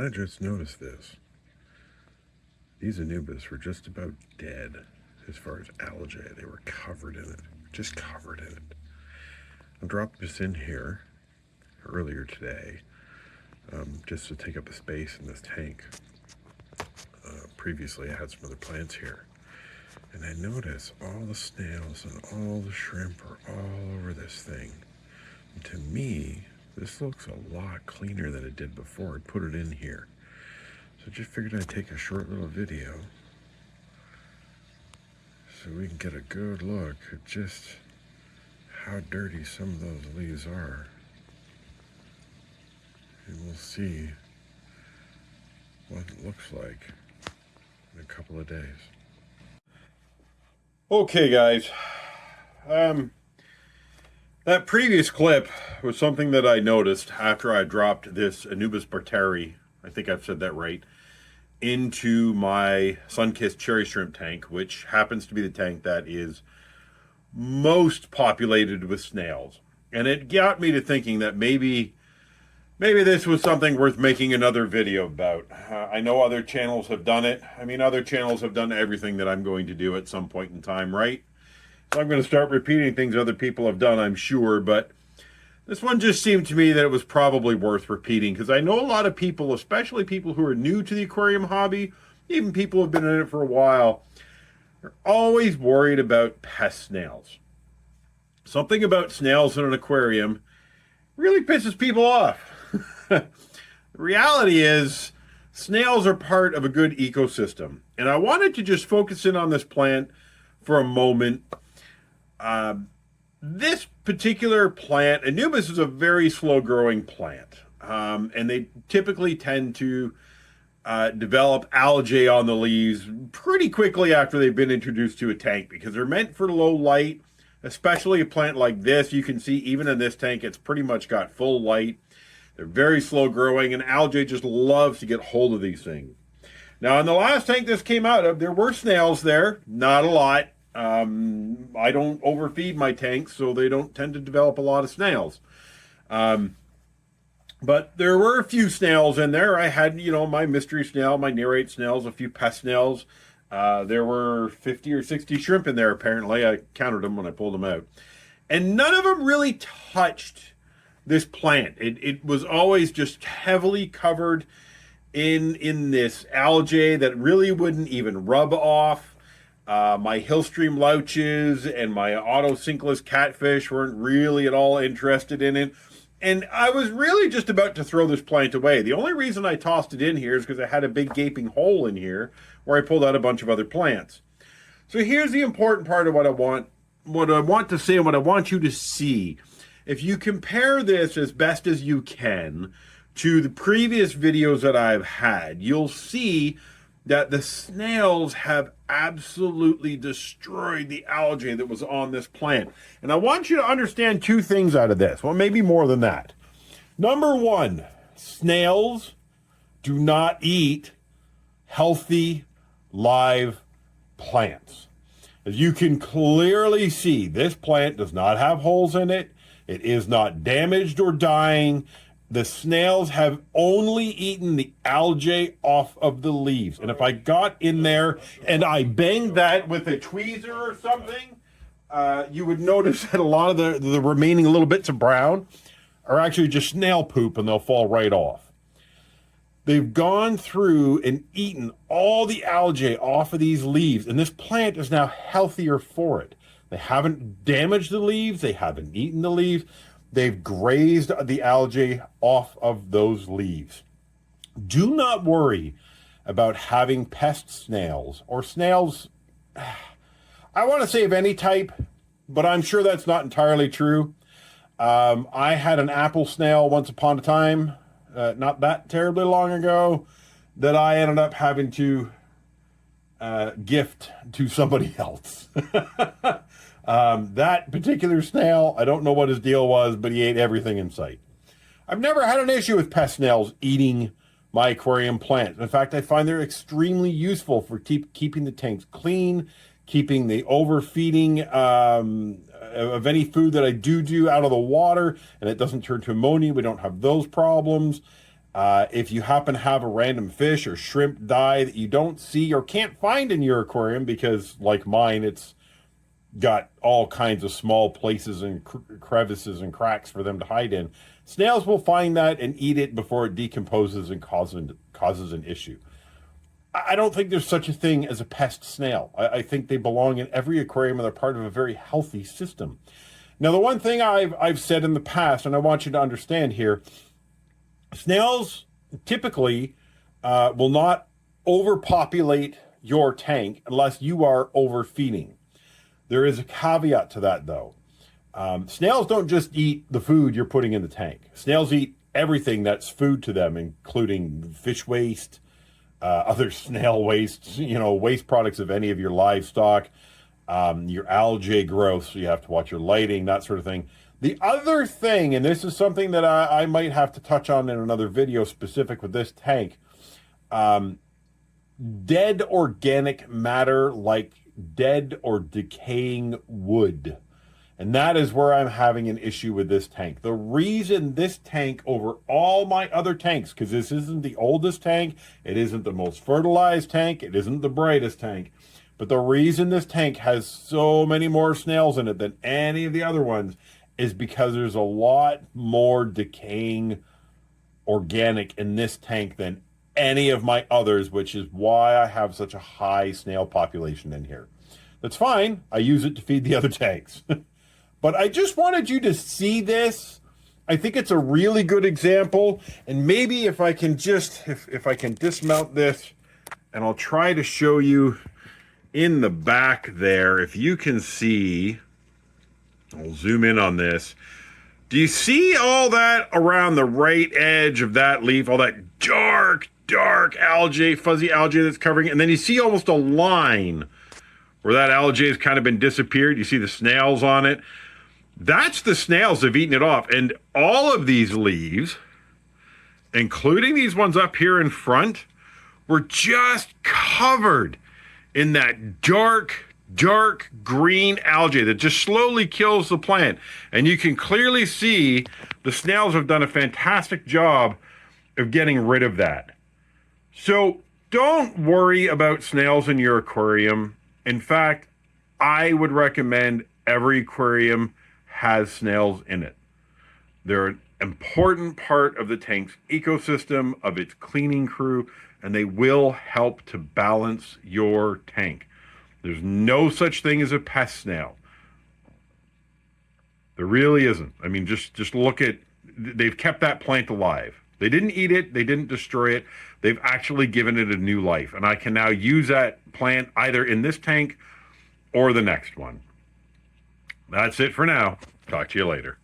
I just noticed this. These anubis were just about dead as far as algae. They were covered in it, just covered in it. I dropped this in here earlier today just to take up the space in this tank. Previously, I had some other plants here. And I notice all the snails and all the shrimp are all over this thing. And to me, this looks a lot cleaner than it did before. I put it in here. So I just figured I'd take a short little video so we can get a good look at just how dirty some of those leaves are. And we'll see what it looks like in a couple of days. Okay, guys. That previous clip was something that I noticed after I dropped this Anubis barteri, I think I've said that right, into my sun-kissed cherry shrimp tank, which happens to be the tank that is most populated with snails. And it got me to thinking that maybe this was something worth making another video about. I know other channels have done it. I mean, other channels have done everything that I'm going to do at some point in time, right? So I'm going to start repeating things other people have done, I'm sure, but this one just seemed to me that it was probably worth repeating, because I know a lot of people, especially people who are new to the aquarium hobby, even people who have been in it for a while, are always worried about pest snails. Something about snails in an aquarium really pisses people off. The reality is, snails are part of a good ecosystem. And I wanted to just focus in on this plant for a moment. This particular plant, Anubis, is a very slow-growing plant. And they typically tend to develop algae on the leaves pretty quickly after they've been introduced to a tank, because they're meant for low light, especially a plant like this. You can see even in this tank, it's pretty much got full light. They're very slow growing, and algae just loves to get hold of these things. Now, in the last tank this came out of, there were snails there, not a lot. I don't overfeed my tanks, so they don't tend to develop a lot of snails. But there were a few snails in there. I had, my mystery snail, my nerate snails, a few pest snails. There were 50 or 60 shrimp in there, apparently. I counted them when I pulled them out. And none of them really touched this plant. It was always just heavily covered in this algae that really wouldn't even rub off. My hillstream louches and my autocinkless catfish weren't really at all interested in it. And I was really just about to throw this plant away. The only reason I tossed it in here is because I had a big gaping hole in here where I pulled out a bunch of other plants. So here's the important part of what I want to say and what I want you to see. If you compare this as best as you can to the previous videos that I've had, you'll see that the snails have absolutely destroyed the algae that was on this plant. And I want you to understand two things out of this. Well, maybe more than that. Number one, snails do not eat healthy, live plants. As you can clearly see, this plant does not have holes in it. It is not damaged or dying. The snails have only eaten the algae off of the leaves. And if I got in there and I banged that with a tweezer or something, you would notice that a lot of the remaining little bits of brown are actually just snail poop, and they'll fall right off. They've gone through and eaten all the algae off of these leaves, and this plant is now healthier for it. They haven't damaged the leaves. They haven't eaten the leaves. They've grazed the algae off of those leaves. Do not worry about having pest snails or snails, I want to say of any type, but I'm sure that's not entirely true. I had an apple snail once upon a time, not that terribly long ago, that I ended up having to gift to somebody else. That particular snail, I don't know what his deal was, but he ate everything in sight. I've never had an issue with pest snails eating my aquarium plants. In fact, I find they're extremely useful for keeping the tanks clean, keeping the overfeeding of any food that I do out of the water, and it doesn't turn to ammonia. We don't have those problems. If you happen to have a random fish or shrimp die that you don't see or can't find in your aquarium because, like mine, it's got all kinds of small places and crevices and cracks for them to hide in, snails will find that and eat it before it decomposes and causes an issue. I don't think there's such a thing as a pest snail. I think they belong in every aquarium and they're part of a very healthy system. Now, the one thing I've said in the past, and I want you to understand here, snails typically will not overpopulate your tank unless you are overfeeding. There is a caveat to that, though. Snails don't just eat the food you're putting in the tank. Snails eat everything that's food to them, including fish waste, other snail waste, waste products of any of your livestock, your algae growth, so you have to watch your lighting, that sort of thing. The other thing, and this is something that I might have to touch on in another video specific with this tank, dead organic matter like dead or decaying wood. And that is where I'm having an issue with this tank. The reason this tank over all my other tanks, because this isn't the oldest tank, it isn't the most fertilized tank, it isn't the brightest tank, but the reason this tank has so many more snails in it than any of the other ones is because there's a lot more decaying organic in this tank than any of my others, which is why I have such a high snail population in here. That's fine. I use it to feed the other tanks. But I just wanted you to see this. I think it's a really good example. And maybe if I can just, if I can dismount this, and I'll try to show you in the back there, if you can see, I'll zoom in on this. Do you see all that around the right edge of that leaf, all that dark algae, fuzzy algae that's covering it? And then you see almost a line where that algae has kind of been disappeared. You see the snails on it. That's the snails that have eaten it off. And all of these leaves, including these ones up here in front, were just covered in that dark green algae that just slowly kills the plant. And you can clearly see the snails have done a fantastic job of getting rid of that. So don't worry about snails in your aquarium. In fact, I would recommend every aquarium has snails in it. They're an important part of the tank's ecosystem, of its cleaning crew, and they will help to balance your tank. There's no such thing as a pest snail. There really isn't. I mean, just look at, they've kept that plant alive. They didn't eat it. They didn't destroy it. They've actually given it a new life. And I can now use that plant either in this tank or the next one. That's it for now. Talk to you later.